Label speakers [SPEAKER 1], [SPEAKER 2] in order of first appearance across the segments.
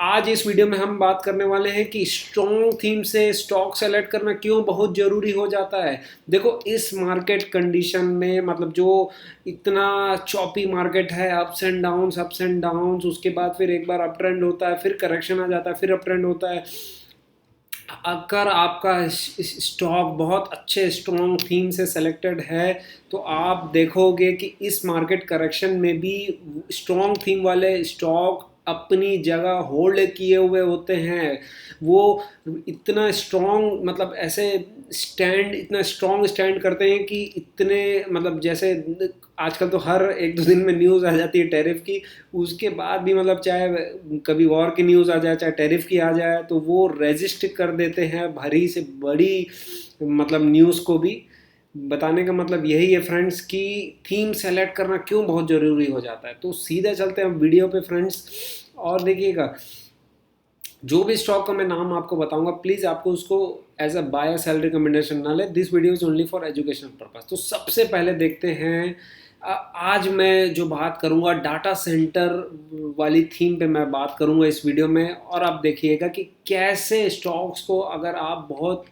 [SPEAKER 1] आज इस वीडियो में हम बात करने वाले हैं कि स्ट्रॉन्ग थीम से स्टॉक सेलेक्ट करना क्यों बहुत ज़रूरी हो जाता है। देखो इस मार्केट कंडीशन में मतलब जो इतना चॉपी मार्केट है, अप्स एंड डाउन्स, उसके बाद फिर एक बार अप ट्रेंड होता है, फिर करेक्शन आ जाता है, फिर अप ट्रेंड होता है। अगर आपका स्टॉक बहुत अच्छे स्ट्रॉन्ग थीम से सेलेक्टेड है तो आप देखोगे कि इस मार्केट करेक्शन में भी स्ट्रॉन्ग थीम वाले स्टॉक अपनी जगह होल्ड किए हुए होते हैं। वो इतना स्ट्रॉन्ग मतलब ऐसे इतना स्ट्रॉन्ग स्टैंड करते हैं कि इतने मतलब जैसे आजकल तो हर एक दो दिन में न्यूज़ आ जाती है टैरिफ की। उसके बाद भी मतलब चाहे कभी वॉर की न्यूज़ आ जाए, चाहे टैरिफ की आ जाए, तो वो रेजिस्ट कर देते हैं भारी से बड़ी मतलब न्यूज़ को भी। बताने का मतलब यही है फ्रेंड्स कि थीम सेलेक्ट करना क्यों बहुत ज़रूरी हो जाता है। तो सीधे चलते हैं वीडियो पे फ्रेंड्स। और देखिएगा, जो भी स्टॉक का मैं नाम आपको बताऊंगा, प्लीज़ आपको उसको as a buy sell recommendation ना ले। This video is only for educational purpose. तो सबसे पहले देखते हैं, आज मैं जो बात करूंगा डाटा सेंटर वाली थीम पे मैं बात करूंगा इस वीडियो में। और आप देखिएगा कि कैसे स्टॉक्स को अगर आप बहुत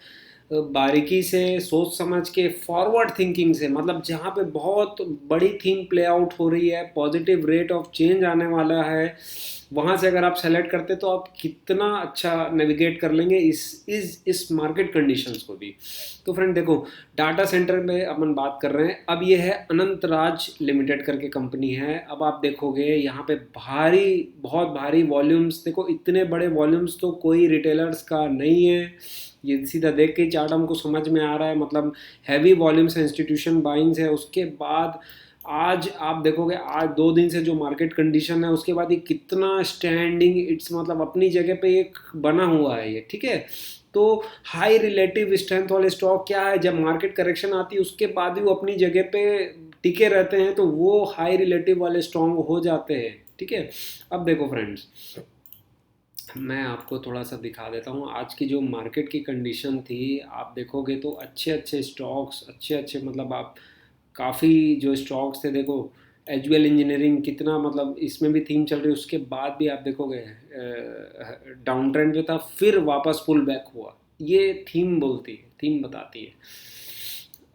[SPEAKER 1] बारीकी से सोच समझ के फॉरवर्ड थिंकिंग से, मतलब जहाँ पे बहुत बड़ी थीम प्ले आउट हो रही है, पॉजिटिव रेट ऑफ चेंज आने वाला है, वहाँ से अगर आप सेलेक्ट करते तो आप कितना अच्छा नेविगेट कर लेंगे इस मार्केट कंडीशंस को भी। तो फ्रेंड देखो, डाटा सेंटर में अपन बात कर रहे हैं। अब ये है अनंत राज लिमिटेड करके कंपनी है। अब आप देखोगे यहाँ पे बहुत भारी वॉल्यूम्स, देखो इतने बड़े वॉल्यूम्स तो कोई रिटेलर्स का नहीं है। ये सीधा देख के चार्ट हमको समझ में आ रहा है, मतलब हैवी वॉल्यूम्स इंस्टीट्यूशन बाइंग्स है। उसके बाद आज आप देखोगे, आज 2 दिन से जो मार्केट कंडीशन है उसके बाद ये कितना स्टैंडिंग इट्स मतलब अपनी जगह पे एक बना हुआ है ये, ठीक है। तो हाई रिलेटिव स्ट्रेंथ वाले स्टॉक क्या है, जब मार्केट करेक्शन आती है उसके बाद भी वो अपनी जगह पे टिके रहते हैं, तो वो हाई रिलेटिव वाले स्ट्रॉन्ग हो जाते हैं, ठीक है। अब देखो फ्रेंड्स, मैं आपको थोड़ा सा दिखा देता हूँ आज की जो मार्केट की कंडीशन थी। आप देखोगे तो अच्छे अच्छे स्टॉक्स, अच्छे अच्छे मतलब आप काफ़ी जो स्टॉक्स थे, देखो एचयूएल इंजीनियरिंग कितना मतलब इसमें भी थीम चल रही है, उसके बाद भी आप देखोगे डाउन ट्रेंड जो था फिर वापस पुल बैक हुआ। ये थीम बोलती है, थीम बताती है।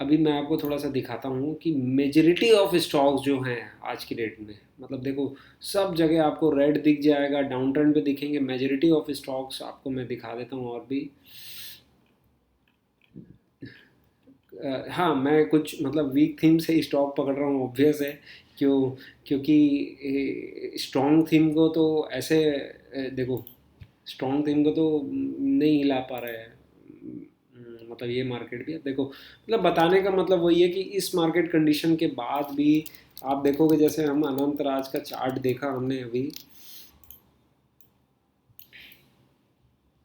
[SPEAKER 1] अभी मैं आपको थोड़ा सा दिखाता हूँ कि मेजॉरिटी ऑफ स्टॉक्स जो हैं आज की डेट में, मतलब देखो सब जगह आपको रेड दिख जाएगा, डाउन ट्रेंड पे दिखेंगे मेजॉरिटी ऑफ स्टॉक्स। आपको मैं दिखा देता हूँ और भी। हाँ, मैं कुछ मतलब वीक थीम से स्टॉक पकड़ रहा हूँ, ऑब्वियस है। क्योंकि स्ट्रॉन्ग थीम को तो ऐसे देखो, स्ट्रॉन्ग थीम को तो नहीं हिला पा रहा है। मतलब ये मार्केट भी अब देखो, मतलब बताने का मतलब वही है कि इस मार्केट कंडीशन के बाद भी आप देखोगे, जैसे हम अनंत राज का चार्ट देखा हमने अभी,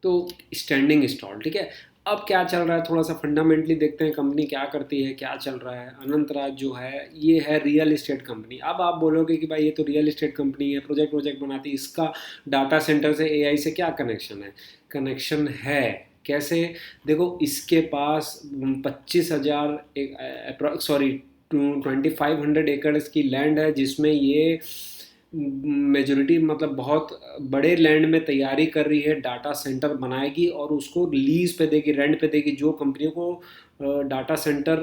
[SPEAKER 1] तो स्टैंडिंग स्टॉल, ठीक है। अब क्या चल रहा है थोड़ा सा फंडामेंटली देखते हैं, कंपनी क्या करती है, क्या चल रहा है। अनंत राज जो है ये है रियल इस्टेट कंपनी। अब आप बोलोगे कि भाई ये तो रियल इस्टेट कंपनी है, प्रोजेक्ट प्रोजेक्ट बनाती है, इसका डाटा सेंटर से एआई से क्या कनेक्शन है। कनेक्शन है, कैसे? देखो इसके पास 25,000 सॉरी 2,500 एकड़ की लैंड है, जिसमें ये मेजोरिटी मतलब बहुत बड़े लैंड में तैयारी कर रही है, डाटा सेंटर बनाएगी और उसको लीज पे देगी, रेंट पे देगी। जो कंपनियों को डाटा सेंटर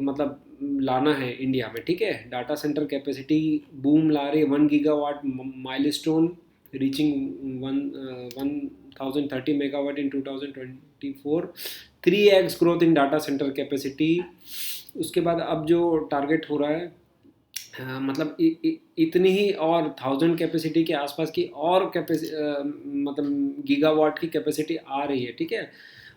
[SPEAKER 1] मतलब लाना है इंडिया में, ठीक है। डाटा सेंटर कैपेसिटी बूम ला रही है, 1 gigawatt milestone reaching 1,030 megawatt in 2024, 3x growth in data centre capacity. उसके बाद अब जो टारगेट हो रहा है, हाँ, मतलब इतनी ही और 1,000 कैपेसिटी के आसपास की और मतलब गीगावाट की कैपेसिटी आ रही है, ठीक है।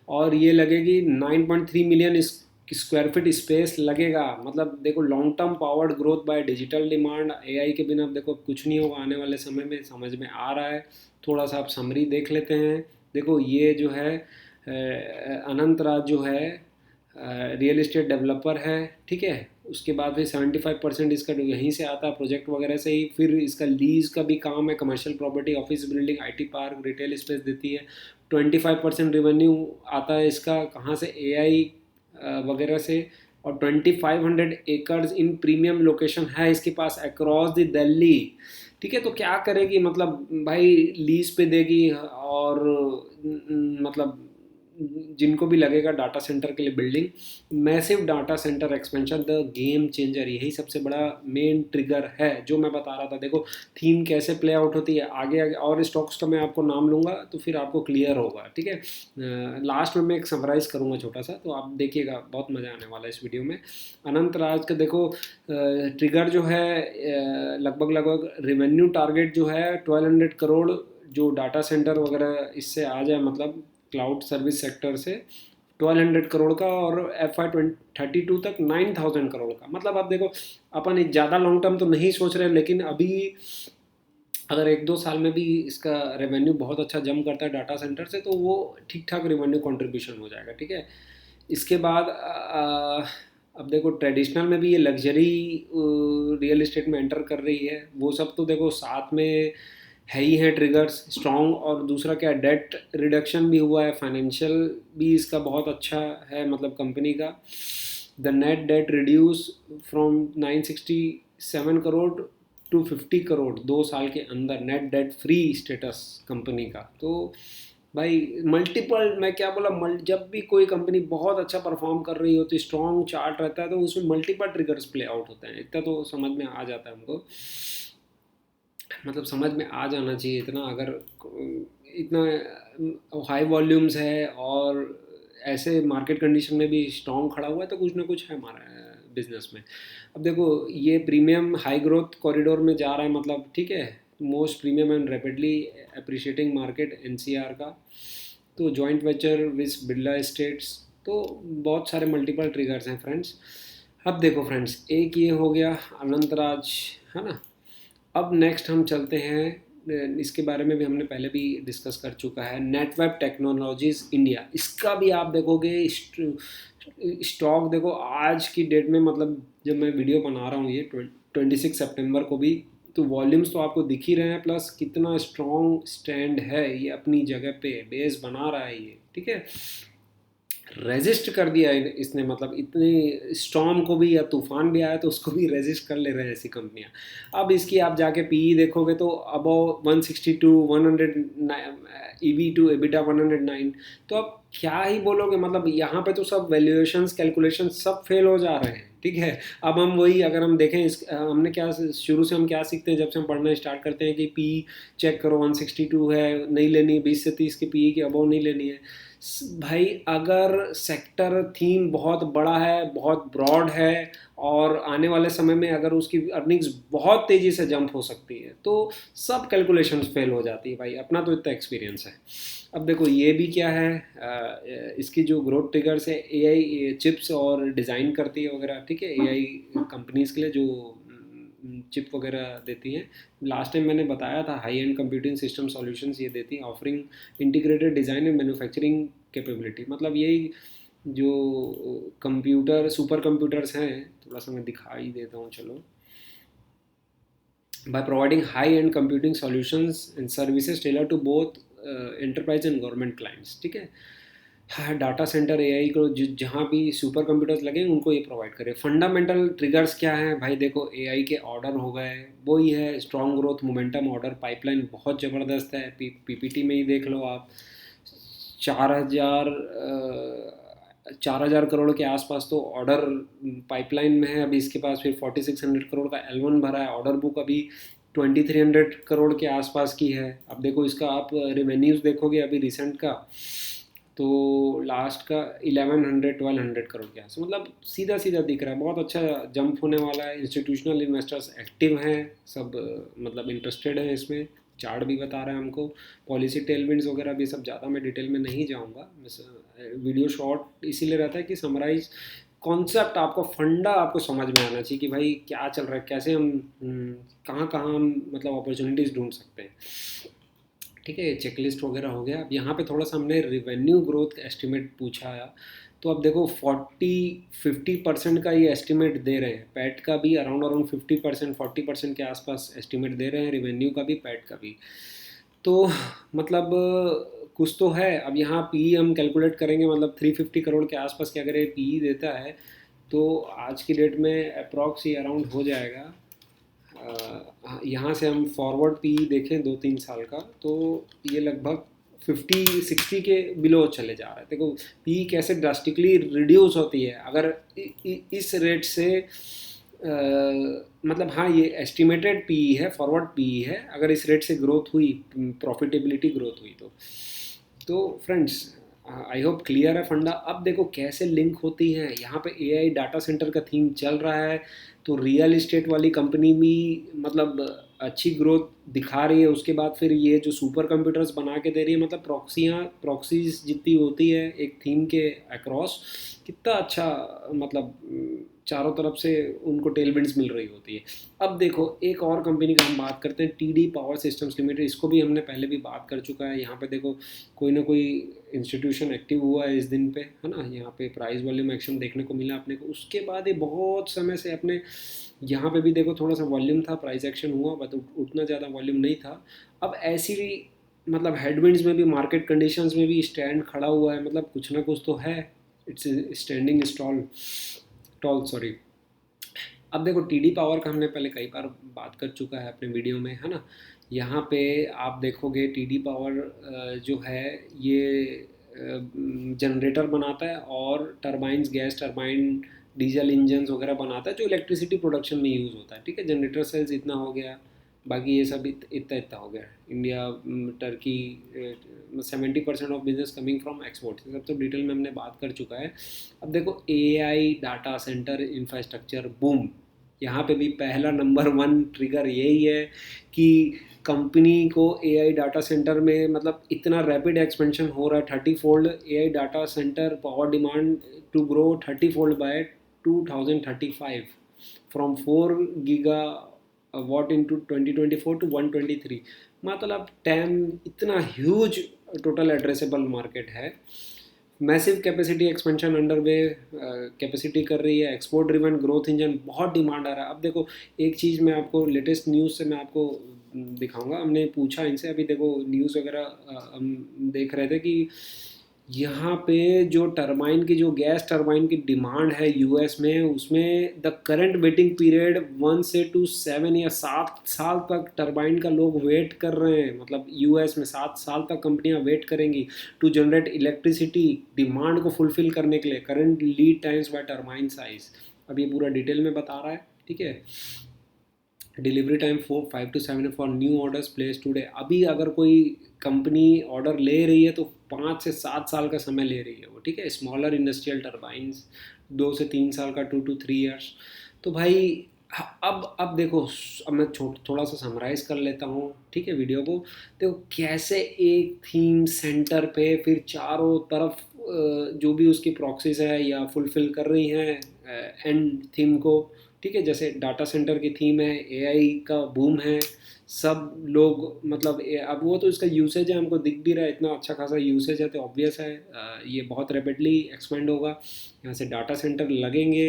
[SPEAKER 1] और ये लगेगी 9.3 मिलियन स्क्वायर फीट स्पेस लगेगा। मतलब देखो long term powered growth by digital demand, AI के बिना देखो कुछ नहीं होगा आने वाले समय में, समझ में आ रहा है। थोड़ा सा आप समरी देख लेते हैं। देखो ये जो है अनंत राज जो है रियल इस्टेट डेवलपर है, ठीक है। उसके बाद फिर 75% इसका यहीं से आता है, प्रोजेक्ट वगैरह से ही। फिर इसका लीज का भी काम है, commercial property, office building, IT park, retail space देती है। 25% रेवेन्यू आता है इसका कहाँ से, एआई वगैरह से। और 2,500 एकर्स इन प्रीमियम लोकेशन है इसके पास अक्रॉस द दिल्ली, ठीक है। तो क्या करेगी, मतलब भाई लीज पे देगी, और मतलब जिनको भी लगेगा डाटा सेंटर के लिए building, massive data centre expansion the game changer, यही सबसे बड़ा मेन ट्रिगर है जो मैं बता रहा था। देखो थीम कैसे प्ले आउट होती है, आगे आगे और स्टॉक्स का मैं आपको नाम लूँगा तो फिर आपको क्लियर होगा, ठीक है। लास्ट में मैं एक समराइज़ करूँगा छोटा सा, तो आप देखिएगा, बहुत मज़ा आने वाला है इस वीडियो में। अनंत राज का देखो ट्रिगर जो है, लगभग लगभग रेवेन्यू टारगेट जो है 1200 करोड़, जो डाटा सेंटर वगैरह इससे आ जाए, मतलब क्लाउड सर्विस सेक्टर से 1200 करोड़ का, और FY32 तक 9000 करोड़ का। मतलब आप देखो, अपन ज़्यादा लॉन्ग टर्म तो नहीं सोच रहे, लेकिन अभी अगर 1-2 साल में भी इसका रेवेन्यू बहुत अच्छा जम करता है डाटा सेंटर से, तो वो ठीक ठाक रेवेन्यू कंट्रीब्यूशन हो जाएगा, ठीक है। इसके बाद अब देखो ट्रेडिशनल में भी ये लग्जरी रियल इस्टेट में एंटर कर रही है, वो सब तो देखो साथ में है ही है ट्रिगर्स स्ट्रॉन्ग। और दूसरा क्या, डेट रिडक्शन भी हुआ है, फाइनेंशियल भी इसका बहुत अच्छा है, मतलब कंपनी का the net debt reduce from 967 crore to 50 crore 2 साल के अंदर, net debt free status company का। तो भाई मल्टीपल, मैं क्या बोला, जब भी कोई कंपनी बहुत अच्छा परफॉर्म कर रही होती, स्ट्रॉन्ग चार्ट रहता है, तो उसमें मल्टीपल ट्रिगर्स प्ले आउट होते हैं। इतना तो समझ में आ जाता है हमको, मतलब समझ में आ जाना चाहिए इतना, अगर इतना हाई वॉल्यूम्स है और ऐसे मार्केट कंडीशन में भी स्ट्रॉन्ग खड़ा हुआ है, तो कुछ ना कुछ है हमारा बिजनेस में। अब देखो ये प्रीमियम हाई ग्रोथ कॉरिडोर में जा रहा है, मतलब ठीक है, most premium and rapidly appreciating market NCR का, तो joint venture with Birla estates, तो बहुत सारे मल्टीपल ट्रिगर्स हैं फ्रेंड्स। अब देखो फ्रेंड्स, एक ये हो गया अनंतराज, है ना। अब नेक्स्ट हम चलते हैं, इसके बारे में भी हमने पहले भी डिस्कस कर चुका है, नेटवेब टेक्नोलॉजीज़ इंडिया। इसका भी आप देखोगे स्टॉक, देखो आज की डेट में, मतलब जब मैं वीडियो बना रहा हूँ ये 26 सितंबर को भी, तो वॉल्यूम्स तो आपको दिख ही रहे हैं, प्लस कितना स्ट्रॉन्ग स्टैंड है ये, अपनी जगह पे बेस बना रहा है ये, ठीक है। रेजिस्ट कर दिया इसने, मतलब इतने स्टॉर्म को भी, या तूफान भी आया तो उसको भी रेजिस्ट कर ले रहे हैं ऐसी कंपनियां। अब इसकी आप जाके पीई देखोगे तो अबव 162, 100 EV टू EBITDA 109, तो अब क्या ही बोलोगे, मतलब यहाँ पे तो सब वैल्यूएशंस कैलकुलेशन सब फेल हो जा रहे हैं, ठीक है। अब हम वही, अगर हम देखें हमने क्या शुरू से हम क्या सीखते हैं, जब से हम पढ़ना स्टार्ट करते हैं कि पी चेक करो 162 है, नहीं लेनी 20 से 30 की पी के अबव नहीं लेनी है। भाई अगर सेक्टर थीम बहुत बड़ा है, बहुत ब्रॉड है, और आने वाले समय में अगर उसकी अर्निंग्स बहुत तेज़ी से जंप हो सकती है, तो सब कैलकुलेशंस फेल हो जाती है भाई, अपना तो इतना एक्सपीरियंस है। अब देखो ये भी क्या है, इसकी जो ग्रोथ ट्रिगर्स है, AI चिप्स और डिज़ाइन करती है वगैरह, ठीक है, AI कंपनीज़ के लिए जो चिप वगैरह देती हैं। लास्ट टाइम मैंने बताया था, high and computing system solutions ये देती हैं, offering integrated design and manufacturing capability. मतलब यही जो कंप्यूटर सुपर कंप्यूटर्स हैं, थोड़ा सा मैं दिखाई देता हूँ चलो, by providing high-end computing solutions and services tailored to both enterprise and government clients, ठीक है। हाँ, डाटा सेंटर AI को जहाँ भी सुपर कंप्यूटर्स लगे उनको ये प्रोवाइड करे। फंडामेंटल ट्रिगर्स क्या हैं भाई, देखो AI के ऑर्डर हो गए, वो ही है strong growth momentum, order pipeline बहुत ज़बरदस्त है, PPT में ही देख लो आप, 4,000 करोड़ के आसपास तो ऑर्डर पाइपलाइन में है। अभी इसके पास फिर 4600 करोड़ का L1 भरा है, ऑर्डर बुक अभी 2300 करोड़ के आसपास की है। अब देखो इसका आप रेवेन्यूज़ देखोगे अभी रिसेंट का, तो लास्ट का 1100-1200 करोड़ के आसपास, मतलब सीधा सीधा दिख रहा है, बहुत अच्छा जंप होने वाला है। इंस्टीट्यूशनल इन्वेस्टर्स एक्टिव हैं सब, मतलब इंटरेस्टेड हैं इसमें, चार्ट भी बता रहा है हमको, पॉलिसी टेलविंड्स वगैरह भी सब, ज़्यादा मैं डिटेल में नहीं जाऊँगा, वीडियो शॉर्ट इसीलिए रहता है कि समराइज कॉन्सेप्ट आपको, फंडा आपको समझ में आना चाहिए कि भाई क्या चल रहा है, कैसे हम कहाँ कहाँ हम मतलब अपॉर्चुनिटीज़ ढूंढ सकते हैं, ठीक है। चेकलिस्ट वगैरह हो गया। अब यहाँ पे थोड़ा सा हमने रिवेन्यू ग्रोथ एस्टिमेट पूछा है, तो अब देखो 40-50% का ये एस्टिमेट दे रहे हैं, पैट का भी अराउंड 50%, 40% के आसपास एस्टिमेट दे रहे हैं, रिवेन्यू का भी पैट का भी। तो मतलब कुछ तो है। अब यहाँ पी हम कैलकुलेट करेंगे, मतलब 350 करोड़ के आसपास के अगर ये पी देता है, तो आज की डेट में अप्रॉक्स ही अराउंड हो जाएगा यहाँ से हम फॉरवर्ड पी देखें 2-3 साल का, तो ये लगभग 50-60 के बिलो चले जा रहा है। देखो पी कैसे ड्रास्टिकली रिड्यूस होती है अगर इस रेट से, मतलब हाँ ये एस्टिमेटेड पी है, फॉरवर्ड पी है, अगर इस रेट से ग्रोथ हुई, प्रॉफिटेबिलिटी ग्रोथ हुई तो फ्रेंड्स आई होप क्लियर है फंडा। अब देखो कैसे लिंक होती है, यहाँ पे एआई डाटा सेंटर का थीम चल रहा है, तो रियल इस्टेट वाली कंपनी भी मतलब अच्छी ग्रोथ दिखा रही है। उसके बाद फिर ये जो सुपर कंप्यूटर्स बना के दे रही है, मतलब प्रॉक्सीज जितनी होती है एक थीम के अक्रॉस, कितना अच्छा, मतलब चारों तरफ से उनको टेलविंड्स मिल रही होती है। अब देखो एक और कंपनी का हम बात करते हैं, टीडी पावर सिस्टम्स लिमिटेड। इसको भी हमने पहले भी बात कर चुका है। यहाँ पे देखो कोई ना कोई इंस्टीट्यूशन एक्टिव हुआ है इस दिन पे, है ना, यहाँ पे प्राइस वॉल्यूम एक्शन देखने को मिला अपने को। उसके बाद ये बहुत समय से अपने यहाँ पे भी देखो थोड़ा सा वॉल्यूम था, प्राइस एक्शन हुआ, बट उतना ज़्यादा वॉल्यूम नहीं था। अब ऐसी मतलब हेडविंड्स में भी, मार्केट कंडीशंस में भी स्टैंड खड़ा हुआ है, मतलब कुछ ना कुछ तो है, it's standing stall tall sorry. अब देखो टीडी पावर का हमने पहले कई बार बात कर चुका है अपने वीडियो में, है ना। यहाँ पे आप देखोगे टीडी पावर जो है ये जनरेटर बनाता है और turbines, gas turbine, diesel engines वगैरह बनाता है जो इलेक्ट्रिसिटी प्रोडक्शन में यूज़ होता है, ठीक है। जनरेटर सेल्स इतना हो गया, बाकी ये सब इतना इतना हो गया। India, Turkey, 70% of business coming from export, सब तो डिटेल में हमने बात कर चुका है। अब देखो AI data centre infrastructure boom, यहाँ पे भी पहला नंबर 1 ट्रिगर यही है कि कंपनी को एआई डाटा सेंटर में मतलब इतना रैपिड एक्सपेंशन हो रहा है, 30 fold AI data centre power demand to grow 30 fold by 2035 from 4 gigawatt into 2024 to 123। मतलब 10 इतना ह्यूज टोटल एड्रेसेबल मार्केट है। Massive capacity expansion under way, capacity कर रही है, एक्सपोर्ट ड्रिवन ग्रोथ इंजन, बहुत डिमांड आ रहा है। अब देखो एक चीज़ मैं आपको लेटेस्ट न्यूज़ से मैं आपको दिखाऊंगा। हमने पूछा इनसे, अभी देखो न्यूज़ वगैरह हम देख रहे थे कि यहाँ पे जो टरबाइन की, जो गैस टरबाइन की डिमांड है यूएस में, उसमें द करंट वेटिंग पीरियड 1 से 7 या 7 साल तक टरबाइन का लोग वेट कर रहे हैं। मतलब यूएस में 7 साल तक कंपनियां वेट करेंगी टू जनरेट इलेक्ट्रिसिटी डिमांड को फुलफिल करने के लिए। Current lead times bye turbine size, अब ये पूरा डिटेल में बता रहा है, ठीक है। Delivery time 5 to 7 for new orders place today. अभी अगर कोई कंपनी ऑर्डर ले रही है तो 5 से 7 साल का समय ले रही है वो, ठीक है। स्मॉलर इंडस्ट्रियल टरबाइंस 2 से 3 साल का, 2 to 3 ईयर्स। तो भाई अब देखो, अब मैं थोड़ा सा समराइज़ कर लेता हूँ, ठीक है, वीडियो को। देखो कैसे एक थीम सेंटर पे फिर चारों तरफ जो भी उसकी प्रॉक्सीज है या फुलफिल कर रही हैं एंड थीम को, ठीक है। जैसे डाटा सेंटर की थीम है, एआई का बूम है, सब लोग मतलब अब वो तो इसका यूसेज है, हमको दिख भी रहा है, इतना अच्छा खासा यूसेज है, तो ऑब्वियस है ये बहुत रैपिडली एक्सपेंड होगा। यहाँ से डाटा सेंटर लगेंगे।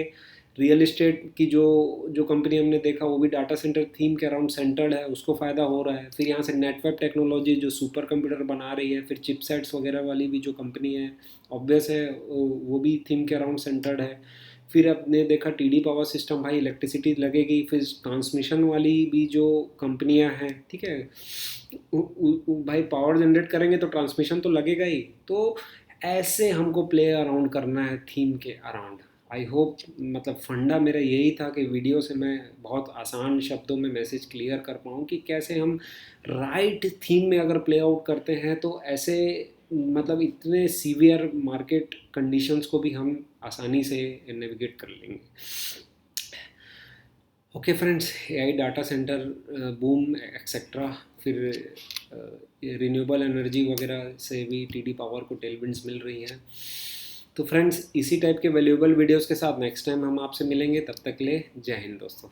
[SPEAKER 1] रियल इस्टेट की जो कंपनी हमने देखा वो भी डाटा सेंटर थीम के अराउंड सेंटर्ड है, उसको फ़ायदा हो रहा है। फिर यहाँ से नेटवर्क टेक्नोलॉजी जो सुपर कंप्यूटर बना रही है, फिर चिपसेट्स वगैरह वाली भी जो कंपनी है, ऑब्वियस है वो भी थीम के अराउंड सेंटर्ड है। फिर आपने देखा टीडी पावर सिस्टम, भाई इलेक्ट्रिसिटी लगेगी। फिर ट्रांसमिशन वाली भी जो कंपनियां हैं, ठीक है, भाई पावर जनरेट करेंगे तो ट्रांसमिशन तो लगेगा ही। तो ऐसे हमको प्ले अराउंड करना है थीम के अराउंड। आई होप मतलब फंडा मेरा यही था कि वीडियो से मैं बहुत आसान शब्दों में मैसेज क्लियर कर पाऊँ कि कैसे हम राइट थीम में अगर प्ले आउट करते हैं तो ऐसे मतलब इतने सीवियर मार्केट कंडीशंस को भी हम आसानी से नेविगेट कर लेंगे। Okay friends, AI data centre boom etcetera, फिर रिन्यूएबल एनर्जी वगैरह से भी टीडी पावर को टेलविंड्स मिल रही हैं। तो फ्रेंड्स इसी टाइप के वैल्यूएबल वीडियोस के साथ नेक्स्ट टाइम हम आपसे मिलेंगे। तब तक ले जय हिंद दोस्तों।